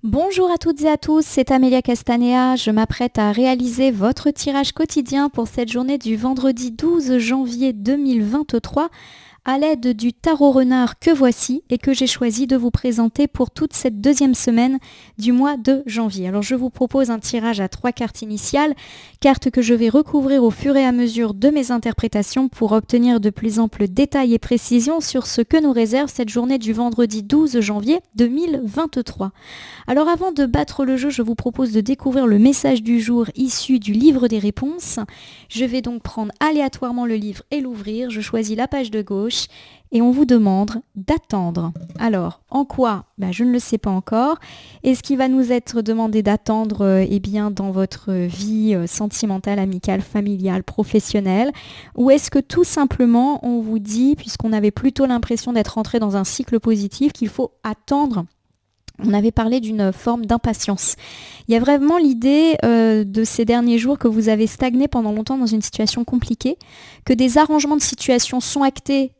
Bonjour à toutes et à tous, c'est Amélia Castanea. Je m'apprête à réaliser votre tirage quotidien pour cette journée du vendredi 12 janvier 2023 à l'aide du tarot renard que voici et que j'ai choisi de vous présenter pour toute cette deuxième semaine du mois de janvier. Alors je vous propose un tirage à 3 cartes initiales, cartes que je vais recouvrir au fur et à mesure de mes interprétations pour obtenir de plus amples détails et précisions sur ce que nous réserve cette journée du vendredi 12 janvier 2023. Alors avant de battre le jeu, je vous propose de découvrir le message du jour issu du livre des réponses. Je vais donc prendre aléatoirement le livre et l'ouvrir. Je choisis la page de gauche et on vous demande d'attendre. Alors, en quoi ? Je ne le sais pas encore. Est-ce qu'il va nous être demandé d'attendre dans votre vie sentimentale, amicale, familiale, professionnelle ? Ou est-ce que tout simplement on vous dit, puisqu'on avait plutôt l'impression d'être entré dans un cycle positif, qu'il faut attendre ? On avait parlé d'une forme d'impatience. Il y a vraiment l'idée de ces derniers jours que vous avez stagné pendant longtemps dans une situation compliquée, que des arrangements de situation sont actés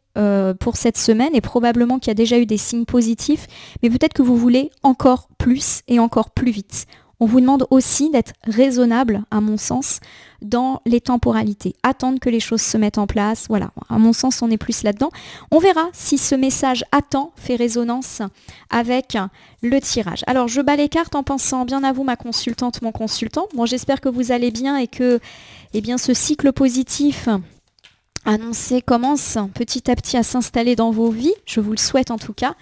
pour cette semaine et probablement qu'il y a déjà eu des signes positifs, mais peut-être que vous voulez encore plus et encore plus vite. On vous demande aussi d'être raisonnable, à mon sens, dans les temporalités. Attendre que les choses se mettent en place. Voilà, à mon sens, on est plus là-dedans. On verra si ce message attend fait résonance avec le tirage. Alors, je bats les cartes en pensant bien à vous, ma consultante, mon consultant. Bon, j'espère que vous allez bien et que ce cycle positif annoncé commence petit à petit à s'installer dans vos vies. Je vous le souhaite en tout cas.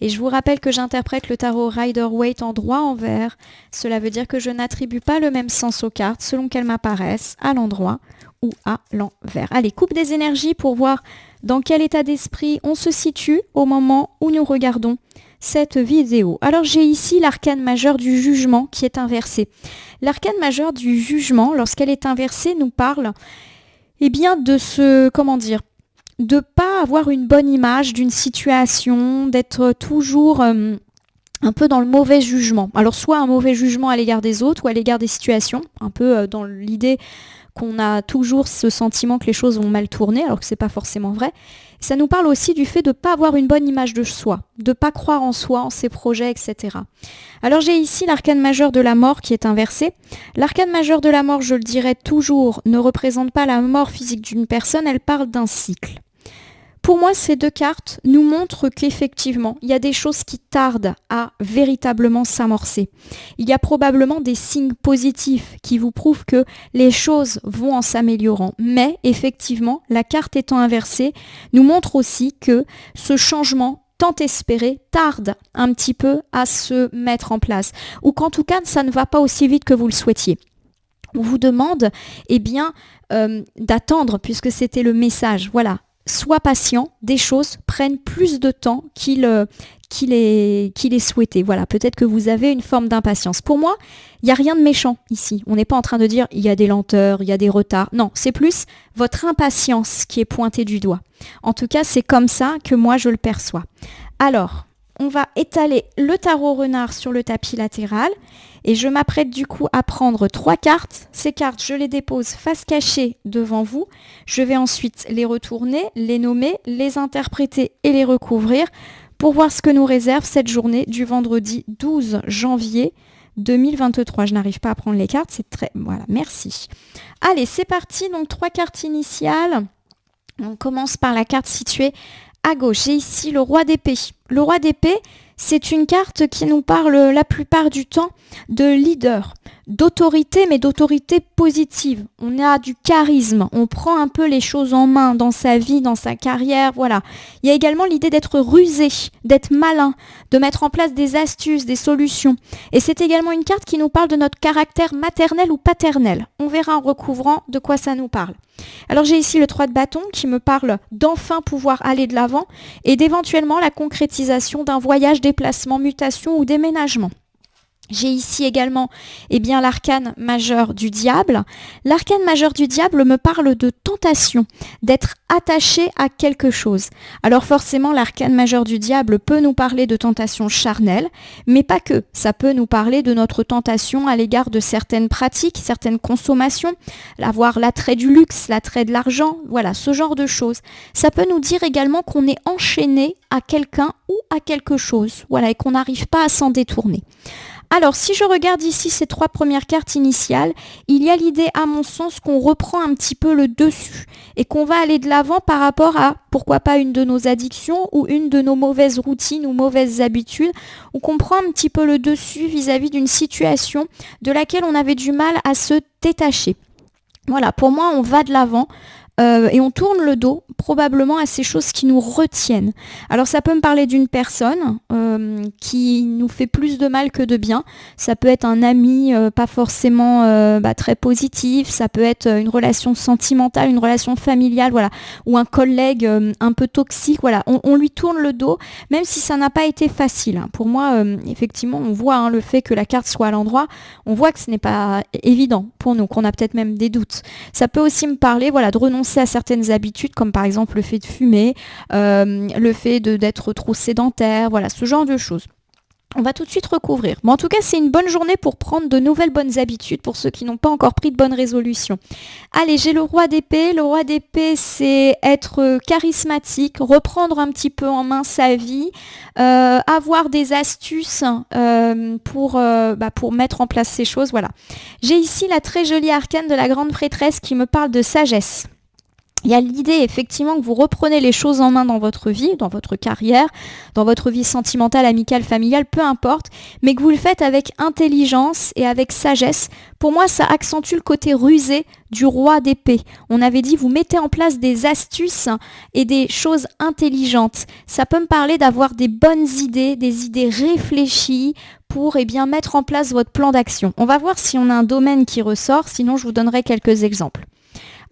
Et je vous rappelle que j'interprète le tarot Rider-Waite en droit-envers. Cela veut dire que je n'attribue pas le même sens aux cartes selon qu'elles m'apparaissent à l'endroit ou à l'envers. Allez, coupe des énergies pour voir dans quel état d'esprit on se situe au moment où nous regardons cette vidéo. Alors j'ai ici l'arcane majeur du jugement qui est inversé. L'arcane majeur du jugement, lorsqu'elle est inversée, nous parle de pas avoir une bonne image d'une situation, d'être toujours un peu dans le mauvais jugement. Alors soit un mauvais jugement à l'égard des autres ou à l'égard des situations, un peu dans l'idée qu'on a toujours ce sentiment que les choses vont mal tourner, alors que c'est pas forcément vrai. Ça nous parle aussi du fait de ne pas avoir une bonne image de soi, de ne pas croire en soi, en ses projets, etc. Alors j'ai ici l'arcane majeur de la mort qui est inversé. L'arcane majeur de la mort, je le dirais toujours, ne représente pas la mort physique d'une personne, elle parle d'un cycle. Pour moi, ces deux cartes nous montrent qu'effectivement, il y a des choses qui tardent à véritablement s'amorcer. Il y a probablement des signes positifs qui vous prouvent que les choses vont en s'améliorant. Mais effectivement, la carte étant inversée, nous montre aussi que ce changement tant espéré tarde un petit peu à se mettre en place. Ou qu'en tout cas, ça ne va pas aussi vite que vous le souhaitiez. On vous demande d'attendre, puisque c'était le message. Voilà. Sois patient, des choses prennent plus de temps qu'il est souhaité. Voilà, peut-être que vous avez une forme d'impatience. Pour moi, il n'y a rien de méchant ici. On n'est pas en train de dire il y a des lenteurs, il y a des retards. Non, c'est plus votre impatience qui est pointée du doigt. En tout cas, c'est comme ça que moi je le perçois. Alors, on va étaler le tarot renard sur le tapis latéral et je m'apprête du coup à prendre 3 cartes. Ces cartes, je les dépose face cachée devant vous. Je vais ensuite les retourner, les nommer, les interpréter et les recouvrir pour voir ce que nous réserve cette journée du vendredi 12 janvier 2023. Je n'arrive pas à prendre les cartes, c'est très... Voilà, merci. Allez, c'est parti. Donc 3 cartes initiales. On commence par la carte située à gauche. J'ai ici le roi d'épée. Le roi d'épée, c'est une carte qui nous parle la plupart du temps de leader, d'autorité, mais d'autorité positive. On a du charisme, on prend un peu les choses en main dans sa vie, dans sa carrière, voilà. Il y a également l'idée d'être rusé, d'être malin, de mettre en place des astuces, des solutions. Et c'est également une carte qui nous parle de notre caractère maternel ou paternel. On verra en recouvrant de quoi ça nous parle. Alors j'ai ici le 3 de bâton qui me parle d'enfin pouvoir aller de l'avant et d'éventuellement la concrétisation d'un voyage, déplacement, mutation ou déménagement. J'ai ici également l'arcane majeur du diable. L'arcane majeur du diable me parle de tentation, d'être attaché à quelque chose. Alors forcément, l'arcane majeur du diable peut nous parler de tentation charnelle, mais pas que. Ça peut nous parler de notre tentation à l'égard de certaines pratiques, certaines consommations, avoir l'attrait du luxe, l'attrait de l'argent, voilà, ce genre de choses. Ça peut nous dire également qu'on est enchaîné à quelqu'un ou à quelque chose, voilà, et qu'on n'arrive pas à s'en détourner. Alors, si je regarde ici ces 3 premières cartes initiales, il y a l'idée, à mon sens, qu'on reprend un petit peu le dessus et qu'on va aller de l'avant par rapport à, pourquoi pas, une de nos addictions ou une de nos mauvaises routines ou mauvaises habitudes, ou qu'on prend un petit peu le dessus vis-à-vis d'une situation de laquelle on avait du mal à se détacher. Voilà, pour moi, on va de l'avant. Et on tourne le dos probablement à ces choses qui nous retiennent. Alors ça peut me parler d'une personne qui nous fait plus de mal que de bien. Ça peut être un ami pas forcément très positif, ça peut être une relation sentimentale, une relation familiale, voilà, ou un collègue un peu toxique. Voilà, on lui tourne le dos, même si ça n'a pas été facile. Hein. Pour moi, effectivement, on voit le fait que la carte soit à l'endroit, on voit que ce n'est pas évident pour nous, qu'on a peut-être même des doutes. Ça peut aussi me parler, voilà, de renoncer à certaines habitudes, comme par exemple le fait de fumer, le fait d'être trop sédentaire, voilà, ce genre de choses. On va tout de suite recouvrir. Bon, en tout cas, c'est une bonne journée pour prendre de nouvelles bonnes habitudes pour ceux qui n'ont pas encore pris de bonnes résolutions. Allez, j'ai le roi d'épée. Le roi d'épée, c'est être charismatique, reprendre un petit peu en main sa vie, avoir des astuces pour mettre en place ces choses. Voilà. J'ai ici la très jolie arcane de la grande prêtresse qui me parle de sagesse. Il y a l'idée effectivement que vous reprenez les choses en main dans votre vie, dans votre carrière, dans votre vie sentimentale, amicale, familiale, peu importe, mais que vous le faites avec intelligence et avec sagesse. Pour moi, ça accentue le côté rusé du roi d'épée. On avait dit, vous mettez en place des astuces et des choses intelligentes. Ça peut me parler d'avoir des bonnes idées, des idées réfléchies pour mettre en place votre plan d'action. On va voir si on a un domaine qui ressort, sinon je vous donnerai quelques exemples.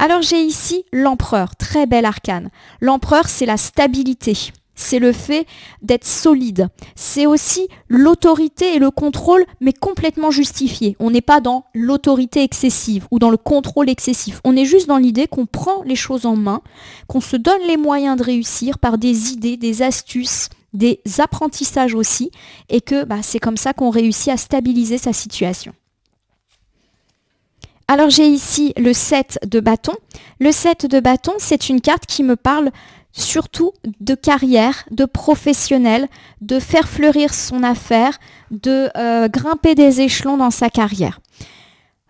Alors j'ai ici l'empereur, très bel arcane. L'empereur, c'est la stabilité, c'est le fait d'être solide. C'est aussi l'autorité et le contrôle, mais complètement justifié. On n'est pas dans l'autorité excessive ou dans le contrôle excessif. On est juste dans l'idée qu'on prend les choses en main, qu'on se donne les moyens de réussir par des idées, des astuces, des apprentissages aussi, et que c'est comme ça qu'on réussit à stabiliser sa situation. Alors j'ai ici le 7 de bâton. Le 7 de bâton, c'est une carte qui me parle surtout de carrière, de professionnel, de faire fleurir son affaire, de grimper des échelons dans sa carrière.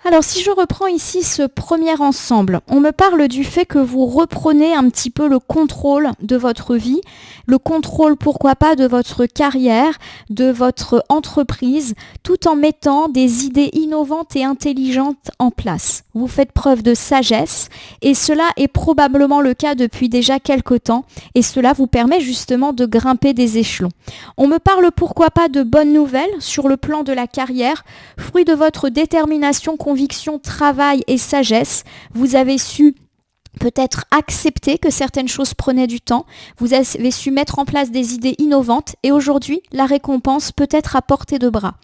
Alors si je reprends ici ce premier ensemble, on me parle du fait que vous reprenez un petit peu le contrôle de votre vie, le contrôle pourquoi pas de votre carrière, de votre entreprise, tout en mettant des idées innovantes et intelligentes en place. Vous faites preuve de sagesse et cela est probablement le cas depuis déjà quelque temps et cela vous permet justement de grimper des échelons. On me parle pourquoi pas de bonnes nouvelles sur le plan de la carrière, fruit de votre détermination, conviction, travail et sagesse. Vous avez su peut-être accepter que certaines choses prenaient du temps, vous avez su mettre en place des idées innovantes et aujourd'hui, la récompense peut être à portée de bras.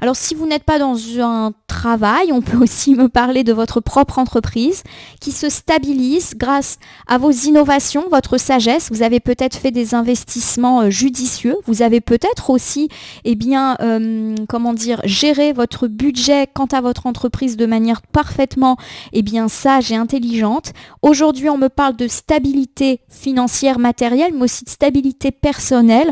Alors si vous n'êtes pas dans un travail, on peut aussi me parler de votre propre entreprise qui se stabilise grâce à vos innovations, votre sagesse. Vous avez peut-être fait des investissements judicieux, vous avez peut-être aussi géré votre budget quant à votre entreprise de manière parfaitement sage et intelligente. Aujourd'hui, on me parle de stabilité financière matérielle, mais aussi de stabilité personnelle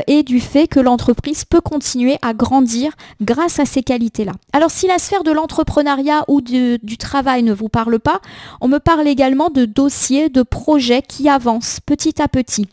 et du fait que l'entreprise peut continuer à grandir grâce à ces qualités-là. Alors, si la sphère de l'entrepreneuriat ou du travail ne vous parle pas, on me parle également de dossiers, de projets qui avancent petit à petit.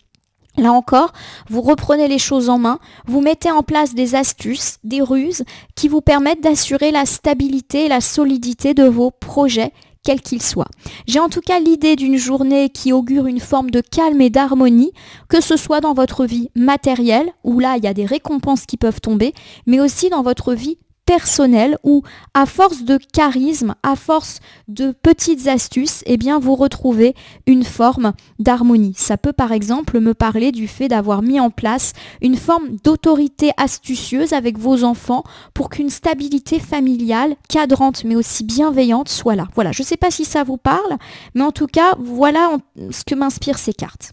Là encore, vous reprenez les choses en main, vous mettez en place des astuces, des ruses qui vous permettent d'assurer la stabilité et la solidité de vos projets, quels qu'ils soient. J'ai en tout cas l'idée d'une journée qui augure une forme de calme et d'harmonie, que ce soit dans votre vie matérielle, où là il y a des récompenses qui peuvent tomber, mais aussi dans votre vie personnelle où, à force de charisme, à force de petites astuces, vous retrouvez une forme d'harmonie. Ça peut par exemple me parler du fait d'avoir mis en place une forme d'autorité astucieuse avec vos enfants pour qu'une stabilité familiale, cadrante mais aussi bienveillante soit là. Voilà, je ne sais pas si ça vous parle, mais en tout cas, voilà ce que m'inspirent ces cartes.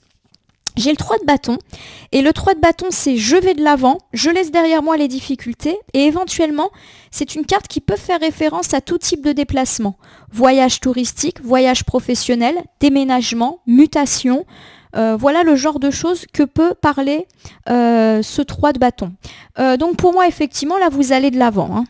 J'ai le 3 de bâton et le 3 de bâton c'est je vais de l'avant, je laisse derrière moi les difficultés et éventuellement c'est une carte qui peut faire référence à tout type de déplacement. Voyage touristique, voyage professionnel, déménagement, mutation, Voilà le genre de choses que peut parler ce 3 de bâton. Donc pour moi, effectivement, là, vous allez de l'avant, hein.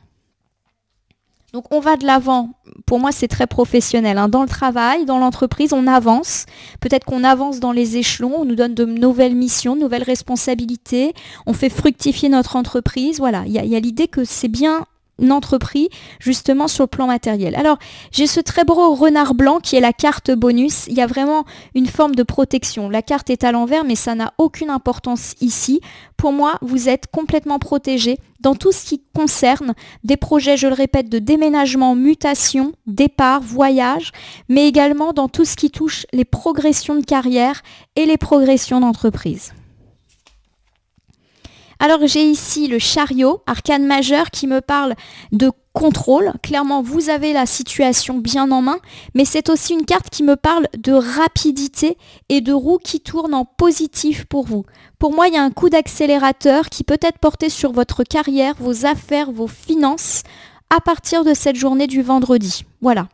Donc on va de l'avant, pour moi c'est très professionnel, hein. Dans le travail, dans l'entreprise, on avance. Peut-être qu'on avance dans les échelons, on nous donne de nouvelles missions, de nouvelles responsabilités, on fait fructifier notre entreprise. Voilà, il y a l'idée que c'est bien entrepris justement sur le plan matériel. Alors j'ai ce très beau renard blanc qui est la carte bonus. Il y a vraiment une forme de protection. La carte est à l'envers mais ça n'a aucune importance ici. Pour moi, vous êtes complètement protégé dans tout ce qui concerne des projets, je le répète, de déménagement, mutation, départ, voyage, mais également dans tout ce qui touche les progressions de carrière et les progressions d'entreprise. Alors j'ai ici le chariot, arcane majeur, qui me parle de contrôle. Clairement, vous avez la situation bien en main, mais c'est aussi une carte qui me parle de rapidité et de roue qui tourne en positif pour vous. Pour moi, il y a un coup d'accélérateur qui peut être porté sur votre carrière, vos affaires, vos finances, à partir de cette journée du vendredi. Voilà.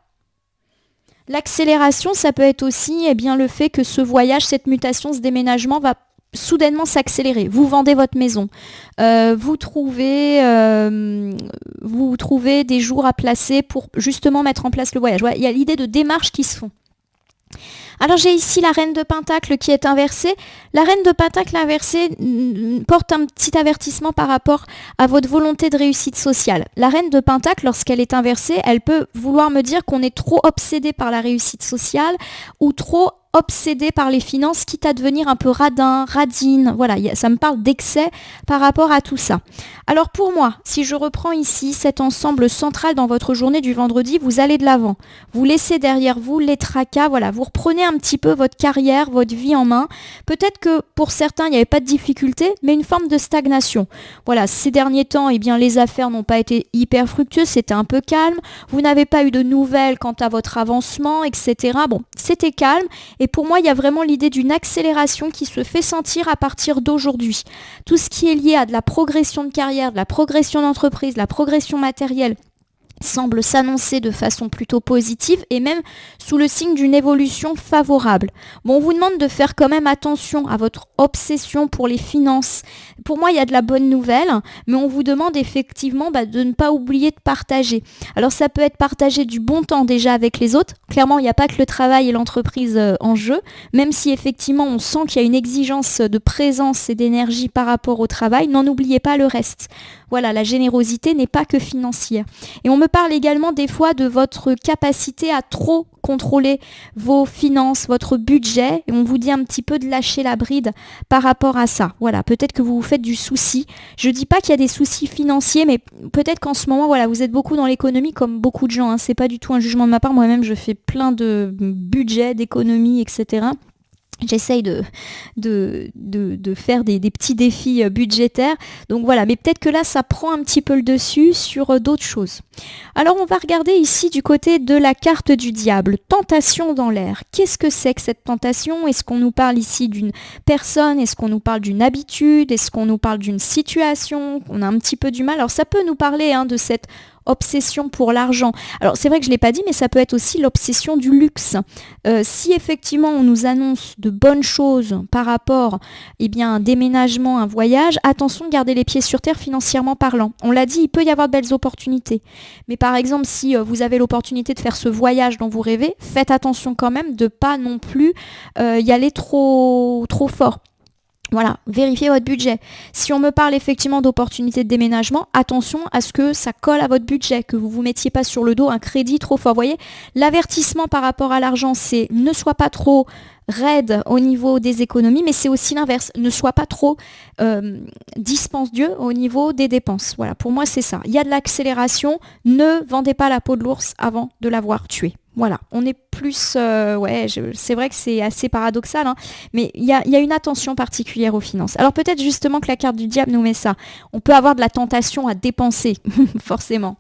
L'accélération, ça peut être aussi le fait que ce voyage, cette mutation, ce déménagement va soudainement s'accélérer. Vous vendez votre maison, vous trouvez des jours à placer pour justement mettre en place le voyage. Ouais, il y a l'idée de démarches qui se font. Alors j'ai ici la reine de Pentacle qui est inversée. La reine de Pentacle inversée porte un petit avertissement par rapport à votre volonté de réussite sociale. La reine de Pentacle, lorsqu'elle est inversée, elle peut vouloir me dire qu'on est trop obsédé par la réussite sociale ou trop obsédé par les finances, quitte à devenir un peu radine. Voilà, ça me parle d'excès par rapport à tout ça. Alors pour moi, si je reprends ici cet ensemble central dans votre journée du vendredi, vous allez de l'avant. Vous laissez derrière vous les tracas, voilà, vous reprenez un petit peu votre carrière, votre vie en main. Peut-être que pour certains, il n'y avait pas de difficulté, mais une forme de stagnation. Voilà, ces derniers temps, les affaires n'ont pas été hyper fructueuses, c'était un peu calme. Vous n'avez pas eu de nouvelles quant à votre avancement, etc. Bon, c'était calme. Et pour moi, il y a vraiment l'idée d'une accélération qui se fait sentir à partir d'aujourd'hui. Tout ce qui est lié à de la progression de carrière, de la progression d'entreprise, de la progression matérielle, semble s'annoncer de façon plutôt positive et même sous le signe d'une évolution favorable. Bon, on vous demande de faire quand même attention à votre obsession pour les finances. Pour moi, il y a de la bonne nouvelle, mais on vous demande effectivement de ne pas oublier de partager. Alors ça peut être partager du bon temps déjà avec les autres. Clairement, il n'y a pas que le travail et l'entreprise en jeu, même si effectivement on sent qu'il y a une exigence de présence et d'énergie par rapport au travail, n'en oubliez pas le reste. Voilà, la générosité n'est pas que financière. Et on me parle également des fois de votre capacité à trop contrôler vos finances, votre budget, et on vous dit un petit peu de lâcher la bride par rapport à ça. Voilà, peut-être que vous vous faites du souci. Je ne dis pas qu'il y a des soucis financiers, mais peut-être qu'en ce moment, voilà, vous êtes beaucoup dans l'économie comme beaucoup de gens, hein. C'est pas du tout un jugement de ma part. Moi-même, je fais plein de budgets, d'économies, etc. J'essaye de faire des petits défis budgétaires. Donc voilà, mais peut-être que là, ça prend un petit peu le dessus sur d'autres choses. Alors, on va regarder ici du côté de la carte du diable. Tentation dans l'air. Qu'est-ce que c'est que cette tentation? Est-ce qu'on nous parle ici d'une personne? Est-ce qu'on nous parle d'une habitude? Est-ce qu'on nous parle d'une situation? On a un petit peu du mal. Alors, ça peut nous parler de cette obsession pour l'argent. Alors c'est vrai que je ne l'ai pas dit, mais ça peut être aussi l'obsession du luxe. Si effectivement on nous annonce de bonnes choses par rapport à un déménagement, un voyage, attention, gardez les pieds sur terre financièrement parlant. On l'a dit, il peut y avoir de belles opportunités. Mais par exemple, si vous avez l'opportunité de faire ce voyage dont vous rêvez, faites attention quand même de ne pas non plus y aller trop fort. Voilà, vérifiez votre budget. Si on me parle effectivement d'opportunités de déménagement, attention à ce que ça colle à votre budget, que vous ne vous mettiez pas sur le dos un crédit trop fort. Vous voyez, l'avertissement par rapport à l'argent, c'est ne sois pas trop raide au niveau des économies, mais c'est aussi l'inverse. Ne sois pas trop dispendieux au niveau des dépenses. Voilà, pour moi, c'est ça. Il y a de l'accélération. Ne vendez pas la peau de l'ours avant de l'avoir tué. Voilà, on est plus... c'est vrai que c'est assez paradoxal, hein, mais il y a une attention particulière aux finances. Alors peut-être justement que la carte du diable nous met ça. On peut avoir de la tentation à dépenser, forcément.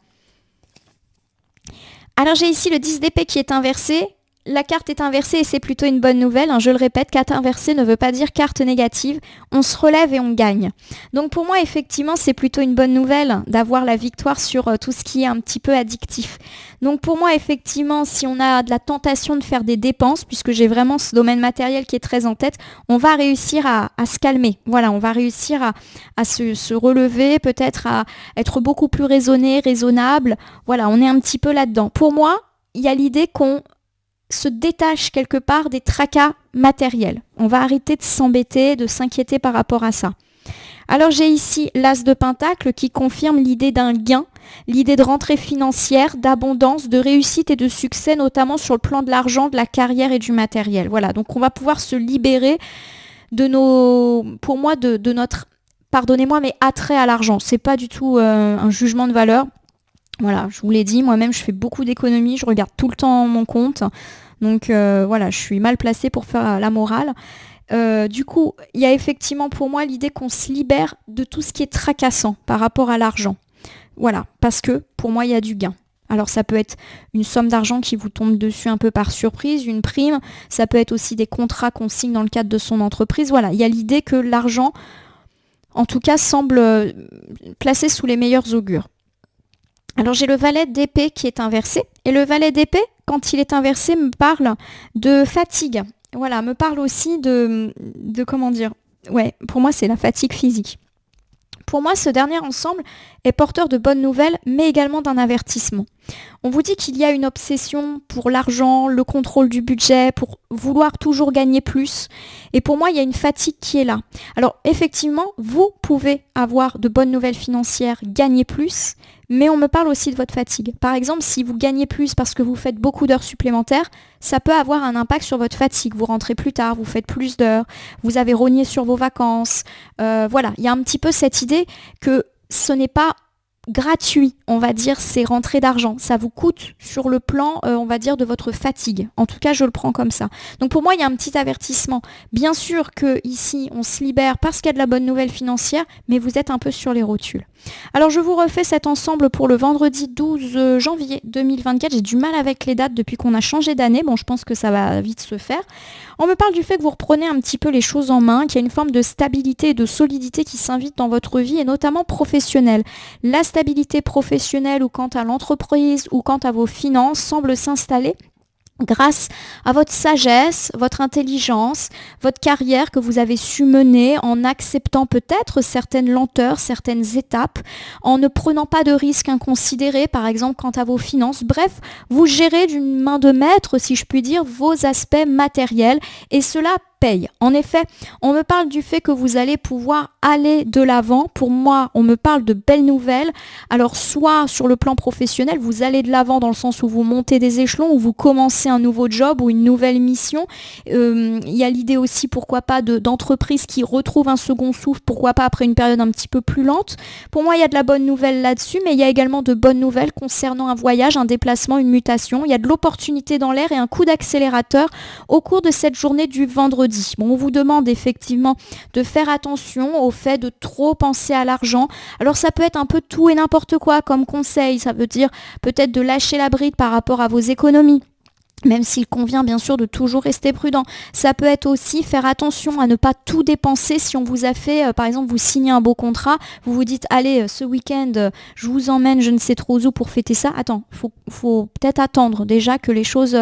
Alors j'ai ici le 10 d'épée qui est inversé. la carte est inversée et c'est plutôt une bonne nouvelle. Je le répète, carte inversée ne veut pas dire carte négative. On se relève et on gagne. Donc pour moi, effectivement, c'est plutôt une bonne nouvelle d'avoir la victoire sur tout ce qui est un petit peu addictif. Donc pour moi, effectivement, si on a de la tentation de faire des dépenses, puisque j'ai vraiment ce domaine matériel qui est très en tête, on va réussir à se calmer. Voilà, on va réussir à se relever, peut-être à être beaucoup plus raisonnable. Voilà, on est un petit peu là-dedans. Pour moi, il y a l'idée qu'on se détache quelque part des tracas matériels. On va arrêter de s'embêter, de s'inquiéter par rapport à ça. Alors j'ai ici l'As de Pentacle qui confirme l'idée d'un gain, l'idée de rentrée financière, d'abondance, de réussite et de succès, notamment sur le plan de l'argent, de la carrière et du matériel. Voilà, donc on va pouvoir se libérer de notre, pardonnez-moi, mais attrait à l'argent. C'est pas du tout un jugement de valeur. Voilà, je vous l'ai dit, moi-même je fais beaucoup d'économies, je regarde tout le temps mon compte. Donc voilà, je suis mal placée pour faire la morale. Du coup, il y a effectivement pour moi l'idée qu'on se libère de tout ce qui est tracassant par rapport à l'argent. Voilà, parce que pour moi, il y a du gain. Alors ça peut être une somme d'argent qui vous tombe dessus un peu par surprise, une prime. Ça peut être aussi des contrats qu'on signe dans le cadre de son entreprise. Voilà, il y a l'idée que l'argent, en tout cas, semble placé sous les meilleurs augures. Alors j'ai le valet d'épée qui est inversé. Et le valet d'épée, quand il est inversé, me parle de fatigue. Voilà, me parle aussi de comment dire. Ouais, pour moi, c'est la fatigue physique. Pour moi, ce dernier ensemble est porteur de bonnes nouvelles, mais également d'un avertissement. On vous dit qu'il y a une obsession pour l'argent, le contrôle du budget, pour vouloir toujours gagner plus. Et pour moi, il y a une fatigue qui est là. Alors, effectivement, vous pouvez avoir de bonnes nouvelles financières, gagner plus, mais on me parle aussi de votre fatigue. Par exemple, si vous gagnez plus parce que vous faites beaucoup d'heures supplémentaires, ça peut avoir un impact sur votre fatigue. Vous rentrez plus tard, vous faites plus d'heures, vous avez rogné sur vos vacances. Voilà, il y a un petit peu cette idée que ce n'est pas gratuit, on va dire, ces rentrées d'argent. Ça vous coûte sur le plan, on va dire, de votre fatigue. En tout cas, je le prends comme ça. Donc pour moi, il y a un petit avertissement. Bien sûr que ici, on se libère parce qu'il y a de la bonne nouvelle financière, mais vous êtes un peu sur les rotules. Alors je vous refais cet ensemble pour le vendredi 12 janvier 2024. J'ai du mal avec les dates depuis qu'on a changé d'année. Bon, je pense que ça va vite se faire. On me parle du fait que vous reprenez un petit peu les choses en main, qu'il y a une forme de stabilité et de solidité qui s'invite dans votre vie et notamment professionnelle. La stabilité professionnelle ou quant à l'entreprise ou quant à vos finances semble s'installer grâce à votre sagesse, votre intelligence, votre carrière que vous avez su mener en acceptant peut-être certaines lenteurs, certaines étapes, en ne prenant pas de risques inconsidérés, par exemple quant à vos finances. Bref, vous gérez d'une main de maître, si je puis dire, vos aspects matériels et cela paye. En effet, on me parle du fait que vous allez pouvoir aller de l'avant. Pour moi, on me parle de belles nouvelles. Alors, soit sur le plan professionnel, vous allez de l'avant dans le sens où vous montez des échelons, où vous commencez un nouveau job ou une nouvelle mission. Il y a l'idée aussi, pourquoi pas, d'entreprises qui retrouvent un second souffle, pourquoi pas après une période un petit peu plus lente. Pour moi, il y a de la bonne nouvelle là-dessus, mais il y a également de bonnes nouvelles concernant un voyage, un déplacement, une mutation. Il y a de l'opportunité dans l'air et un coup d'accélérateur au cours de cette journée du vendredi. Bon, on vous demande effectivement de faire attention au fait de trop penser à l'argent. Alors ça peut être un peu tout et n'importe quoi comme conseil. Ça veut dire peut-être de lâcher la bride par rapport à vos économies. Même s'il convient bien sûr de toujours rester prudent. Ça peut être aussi faire attention à ne pas tout dépenser si on vous a fait, par exemple, vous signez un beau contrat, vous vous dites, allez, ce week-end, je vous emmène je ne sais trop où pour fêter ça. Attends, faut peut-être attendre déjà que les choses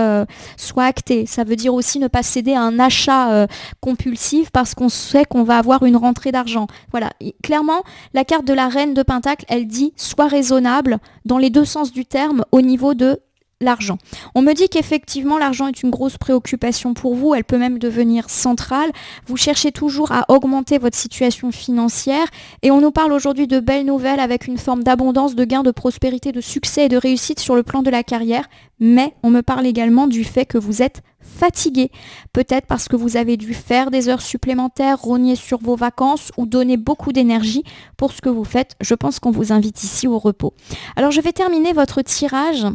soient actées. Ça veut dire aussi ne pas céder à un achat compulsif parce qu'on sait qu'on va avoir une rentrée d'argent. Voilà, et clairement, la carte de la reine de Pentacle, elle dit, sois raisonnable dans les deux sens du terme au niveau de l'argent. On me dit qu'effectivement l'argent est une grosse préoccupation pour vous, elle peut même devenir centrale. Vous cherchez toujours à augmenter votre situation financière et on nous parle aujourd'hui de belles nouvelles avec une forme d'abondance, de gains, de prospérité, de succès et de réussite sur le plan de la carrière. Mais on me parle également du fait que vous êtes fatigué, peut-être parce que vous avez dû faire des heures supplémentaires, rogner sur vos vacances ou donner beaucoup d'énergie pour ce que vous faites. Je pense qu'on vous invite ici au repos. Alors je vais terminer votre tirage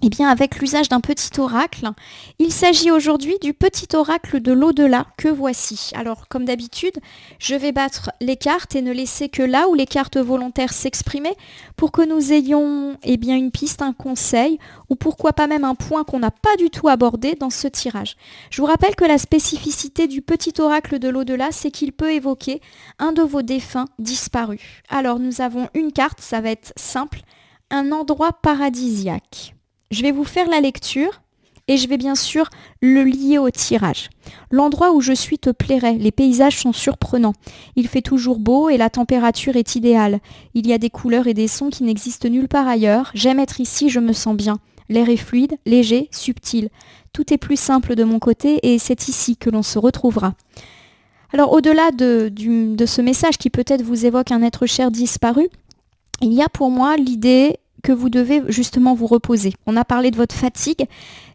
Eh bien, avec l'usage d'un petit oracle, il s'agit aujourd'hui du petit oracle de l'au-delà que voici. Alors, comme d'habitude, je vais battre les cartes et ne laisser que là où les cartes volontaires s'exprimer pour que nous ayons une piste, un conseil ou pourquoi pas même un point qu'on n'a pas du tout abordé dans ce tirage. Je vous rappelle que la spécificité du petit oracle de l'au-delà, c'est qu'il peut évoquer un de vos défunts disparus. Alors, nous avons une carte, ça va être simple, un endroit paradisiaque. Je vais vous faire la lecture et je vais bien sûr le lier au tirage. L'endroit où je suis te plairait, les paysages sont surprenants. Il fait toujours beau et la température est idéale. Il y a des couleurs et des sons qui n'existent nulle part ailleurs. J'aime être ici, je me sens bien. L'air est fluide, léger, subtil. Tout est plus simple de mon côté et c'est ici que l'on se retrouvera. Alors au-delà de ce message qui peut-être vous évoque un être cher disparu, il y a pour moi l'idée que vous devez justement vous reposer. On a parlé de votre fatigue,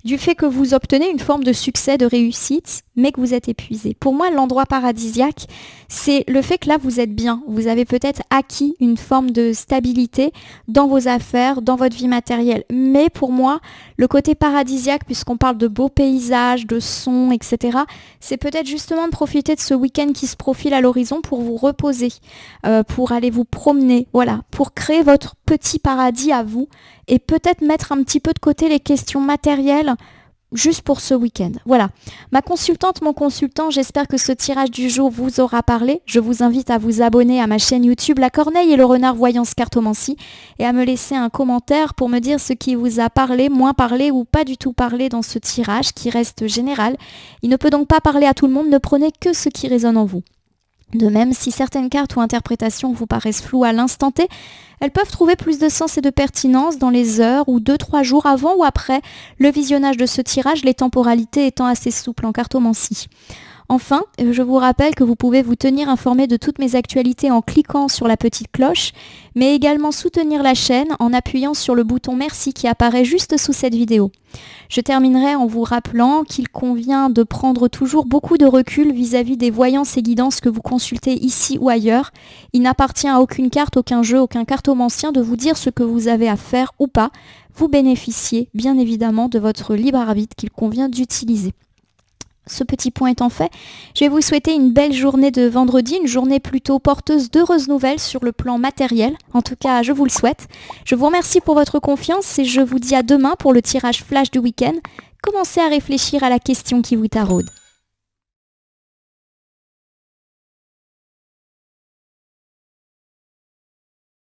du fait que vous obtenez une forme de succès, de réussite, mais que vous êtes épuisé. Pour moi, l'endroit paradisiaque, c'est le fait que là, vous êtes bien. Vous avez peut-être acquis une forme de stabilité dans vos affaires, dans votre vie matérielle. Mais pour moi, le côté paradisiaque, puisqu'on parle de beaux paysages, de sons, etc., c'est peut-être justement de profiter de ce week-end qui se profile à l'horizon pour vous reposer, pour aller vous promener, voilà, pour créer votre petit paradis à vous et peut-être mettre un petit peu de côté les questions matérielles juste pour ce week-end. Voilà. Ma consultante, mon consultant, j'espère que ce tirage du jour vous aura parlé. Je vous invite à vous abonner à ma chaîne YouTube La Corneille et le Renard Voyance Cartomancie et à me laisser un commentaire pour me dire ce qui vous a parlé, moins parlé ou pas du tout parlé dans ce tirage qui reste général. Il ne peut donc pas parler à tout le monde, ne prenez que ce qui résonne en vous. De même, si certaines cartes ou interprétations vous paraissent floues à l'instant T, elles peuvent trouver plus de sens et de pertinence dans les heures ou 2-3 jours avant ou après le visionnage de ce tirage, les temporalités étant assez souples en cartomancie. Enfin, je vous rappelle que vous pouvez vous tenir informé de toutes mes actualités en cliquant sur la petite cloche, mais également soutenir la chaîne en appuyant sur le bouton merci qui apparaît juste sous cette vidéo. Je terminerai en vous rappelant qu'il convient de prendre toujours beaucoup de recul vis-à-vis des voyances et guidances que vous consultez ici ou ailleurs. Il n'appartient à aucune carte, aucun jeu, aucun cartomancien de vous dire ce que vous avez à faire ou pas. Vous bénéficiez bien évidemment de votre libre arbitre qu'il convient d'utiliser. Ce petit point étant fait, je vais vous souhaiter une belle journée de vendredi, une journée plutôt porteuse d'heureuses nouvelles sur le plan matériel. En tout cas, je vous le souhaite. Je vous remercie pour votre confiance et je vous dis à demain pour le tirage flash du week-end. Commencez à réfléchir à la question qui vous taraude.